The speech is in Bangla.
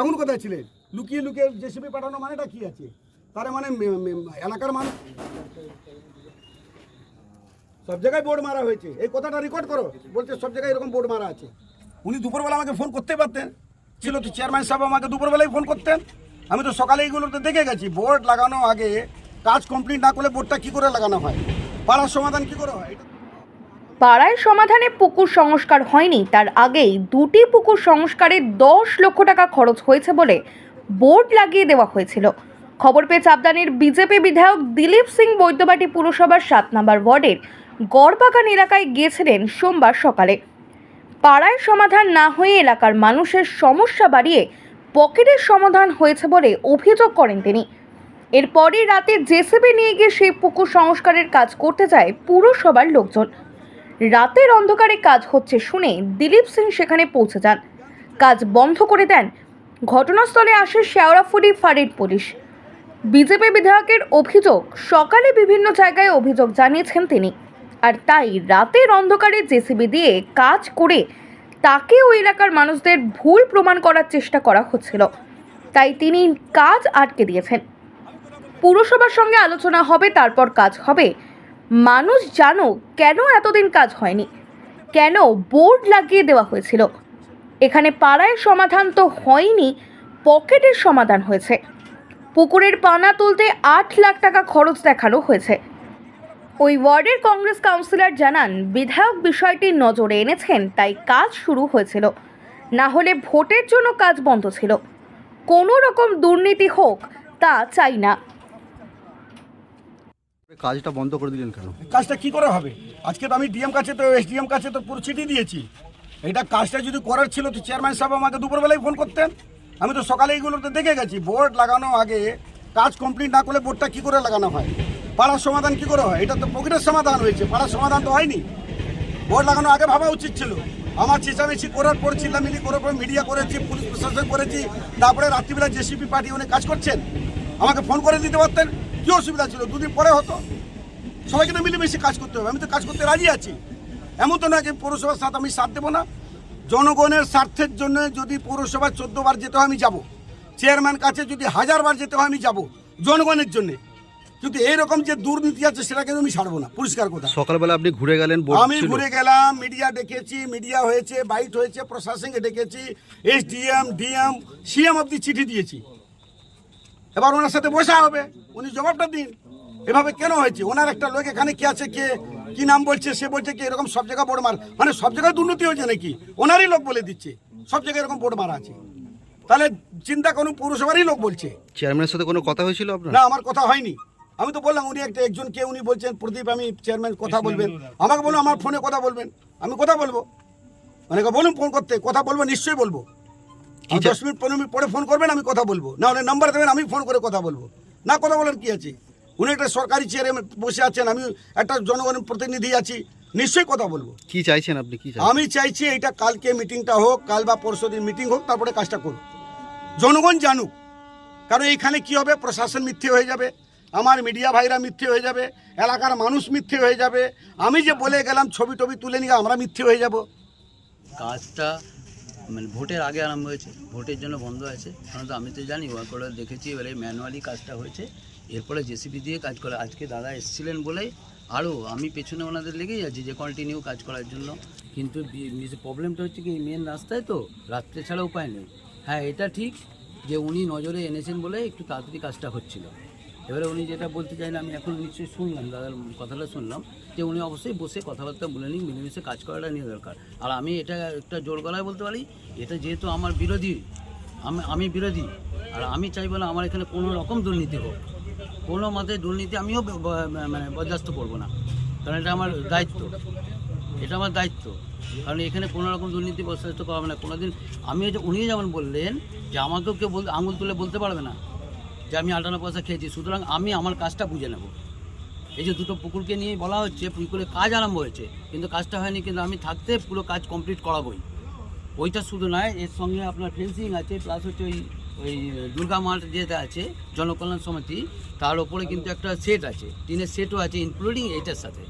তখন কোথায় ছিলেন? লুকিয়ে লুকিয়ে জেসিবি পাঠানো মানেটা কি আছে? তার মানে এলাকার মানুষ সব জায়গায় বোর্ড মারা হয়েছে, এই কথাটা রেকর্ড করো। বলছে সব জায়গায় এরকম বোর্ড মারা আছে। উনি দুপুরবেলা আমাকে ফোন করতে পারতেন, ছিল তো চেয়ারম্যান সাহেব আমাকে দুপুরবেলায় ফোন করতেন। আমি তো সকালে এইগুলোতে দেখে গেছি। বোর্ড লাগানো আগে কাজ কমপ্লিট না করলে বোর্ডটা কি করে লাগানো হয়, পাড়ার সমাধান কি করে হয়? পাড়ায় সমাধানে পুকুর সংস্কার হয়নি, তার আগেই দুটি পুকুর সংস্কারে 10 লক্ষ টাকা খরচ হয়েছে বলে বোর্ড লাগিয়ে দেওয়া হয়েছিল। খবর পেয়ে চাপদানির বিজেপি বিধায়ক দিলীপ সিং বৈদ্যবাটি পুরসভার 7 নম্বর ওয়ার্ডের গড়বাগান এলাকায় গিয়েছিলেন সোমবার সকালে। পাড়ায় সমাধান না হয়ে এলাকার মানুষের সমস্যা বাড়িয়ে পকেটের সমাধান হয়েছে বলে অভিযোগ করেন তিনি। এরপরই রাতে জেসিবি নিয়ে গিয়ে সেই পুকুর সংস্কারের কাজ করতে যায় পুরসভার লোকজন। রাতের অন্ধকারে কাজ হচ্ছে শুনে দিলীপ সিং সেখানে পৌঁছে যান, কাজ বন্ধ করে দেন। ঘটনাস্থলে আসে শেওড়াফুলি ফাঁড়ির পুলিশ। বিজেপি বিধায়কের অভিযোগ, সকালে বিভিন্ন জায়গায় অভিযোগ জানিয়েছেন তিনি, আর তাই রাতের অন্ধকারে জেসিবি দিয়ে কাজ করে তাকে ওই এলাকার মানুষদের ভুল প্রমাণ করার চেষ্টা করা হচ্ছিল, তাই তিনি কাজ আটকে দিয়েছেন। পুরসভার সঙ্গে আলোচনা হবে, তারপর কাজ হবে। মানুষ জানো কেন এতদিন কাজ হয়নি, কেন বোর্ড লাগিয়ে দেওয়া হয়েছিল। এখানে পাড়ায় সমাধান তো হয়নি, পকেটের সমাধান হয়েছে। পুকুরের পানা তুলতে 8 লাখ টাকা খরচ দেখানো হয়েছে। ওই ওয়ার্ডের কংগ্রেস কাউন্সিলর জানান, বিধায়ক বিষয়টি নজরে এনেছেন, তাই কাজ শুরু হয়েছিল, না হলে ভোটের জন্য কাজ বন্ধ ছিল। কোনো রকম দুর্নীতি হোক তা চাই না। কাজটা বন্ধ করে দিলেন কেন? কাজটা কি করে হবে? আজকে তো আমি ডিএম কাছে তো এসডিএম কাছে তো পুরো চিঠি দিয়েছি। এটা কাজটা যদি করার ছিল তো চেয়ারম্যান সাহেব আমাকে দুপুরবেলায় ফোন করতেন। আমি তো সকালে এইগুলোতে দেখে গেছি। বোর্ড লাগানো আগে কাজ কমপ্লিট না করলে বোর্ডটা কি করে লাগানো হয়, পাড়ার সমাধান কি করে হয়? এটা তো পকেটের সমাধান হয়েছে, পাড়ার সমাধান তো হয়নি। বোর্ড লাগানো আগে ভাবা উচিত ছিল। আমার চেঁচামেচি করার পর, চিল্লামিলি করার পর, মিডিয়া করেছি, পুলিশ প্রশাসন করেছি, তারপরে রাত্রিবেলা জেসিবি পাঠিয়ে উনি কাজ করছেন। আমাকে ফোন করে দিতে পারতেন, কী অসুবিধা ছিল? 2 দিন পরে হতো। সবাইকে তো মিলেমিশে কাজ করতে হবে। আমি তো কাজ করতে রাজি আছি। এমন তো না যে পৌরসভার সাথে আমি সাথ দেবো না। জনগণের স্বার্থের জন্য যদি পৌরসভা 14 বার যেতে হয় আমি যাব, চেয়ারম্যান কাছে যদি 1000 বার যেতে হয় আমি যাব, জনগণের জন্যে। কিন্তু এইরকম যে দুর্নীতি আছে সেটা কিন্তু আমি ছাড়বো না, পরিষ্কার কথা। সকালবেলা আপনি ঘুরে গেলেন, আমি ঘুরে গেলাম, মিডিয়া ডেকেছি, মিডিয়া হয়েছে, বাইট হয়েছে, প্রশাসনকে ডেকেছি, এসডিএম, ডিএম, সিএম অব্দি চিঠি দিয়েছি। এবার ওনার সাথে বসা হবে, উনি জবাবটা দিন। এভাবে কেন হয়েছে? ওনার একটা লোক এখানে কে আছে, কে কি নাম বলছে, সে বলছে কি এরকম সব জায়গায় বোর্ড মার, মানে সব জায়গায় দুর্নীতি হয়েছে নাকি? ওনারই লোক বলে দিচ্ছে সব জায়গায় এরকম বোর্ড মারা আছে। তাহলে চিন্তা করুন, পৌরসভারই লোক বলছে। চেয়ারম্যানের সাথে কোনো কথা হয়েছিল আপনার? না, আমার কথা হয়নি। আমি তো বললাম উনি একজন কে উনি বলছেন প্রদীপ, আমি চেয়ারম্যান কথা বলবেন। আমাকে বলুন আমার ফোনে কথা বলবেন, আমি কথা বলবো। মানে বলুন ফোন করতে, কথা বলবো, নিশ্চয়ই বলবো। 10 মিনিট 15 মিনিট পরে ফোন করবেন, আমি কথা বলবো। না হলে নাম্বার দেবেন, আমি ফোন করে কথা বলবো। না কথা বলার কি আছে? উনি একটা সরকারি চেয়ারে বসে আছেন, আমি একটা জনগণের প্রতিনিধি আছি, নিশ্চয়ই কথা বলবো। কি চাইছেন আপনি? কি চাইছেন? আমি চাইছি এটা কালকে মিটিংটা হোক, কাল বা পরশুদিন মিটিং হোক, তারপরে কাজটা করুক, জনগণ জানুক। কারণ এইখানে কি হবে, প্রশাসন মিথ্যে হয়ে যাবে, আমার মিডিয়া ভাইরা মিথ্যে হয়ে যাবে, এলাকার মানুষ মিথ্যে হয়ে যাবে। আমি যে বলে গেলাম ছবি টবি তুলে নিয়ে আমরা মিথ্যে হয়ে যাব। কাজটা মানে ভোটের আগে আরম্ভ হয়েছে, ভোটের জন্য বন্ধ আছে। কারণ তো আমি তো জানি ওয়ার্ক অর্ডার দেখেছি, এবারে ম্যানুয়ালি কাজটা হয়েছে, এরপরে জেসিবি দিয়ে কাজ করে। আজকে দাদা এসেছিলেন বলেই আরও আমি পেছনে ওনাদের লেগেই আছি যে কন্টিনিউ কাজ করার জন্য। কিন্তু প্রবলেমটা হচ্ছে কি, মেন রাস্তায় তো রাত্রে ছাড়া উপায় নেই। হ্যাঁ, এটা ঠিক যে উনি নজরে এনেছেন বলে একটু তাড়াতাড়ি কাজটা হচ্ছিল। এবারে উনি যেটা বলতে চাইলেন, আমি এখন নিশ্চয়ই শুনলাম, দাদার কথাটা শুনলাম যে উনি অবশ্যই বসে কথাবার্তা বলে নিন, মিলেমিশে কাজ করাটা নিয়ে দরকার। আর আমি এটা একটা জোর গলায় বলতে পারি, এটা যেহেতু আমার বিরোধী, আমি বিরোধী, আর আমি চাইবো না আমার এখানে কোনো রকম দুর্নীতি হোক, কোনো মতে দুর্নীতি আমিও মানে বরদাস্ত করবো না। কারণ এটা আমার দায়িত্ব, এটা আমার দায়িত্ব। কারণ এখানে কোনো রকম দুর্নীতি বরদাস্ত করা হবে না কোনোদিন। উনি যেমন বললেন যে আমাকেও কেউ আঙুল তুলে বলতে পারবে না যে আমি 58 পয়সা খেয়েছি, সুতরাং আমি আমার কাজটা বুঝে নেব। এই যে দুটো পুকুরকে নিয়ে বলা হচ্ছে, পুকুরে কাজ আরম্ভ হয়েছে কিন্তু কাজটা হয়নি, কিন্তু আমি থাকতে পুরো কাজ কমপ্লিট করাবোই। ওইটা শুধু নয়, এর সঙ্গে আপনার ফেন্সিং আছে, প্লাস হচ্ছে ওই দুর্গা মাঠ যেটা আছে জনকল্যাণ সমিতি, তার ওপরে কিন্তু একটা সেট আছে, টিনের সেটও আছে ইনক্লুডিং এইটার সাথে।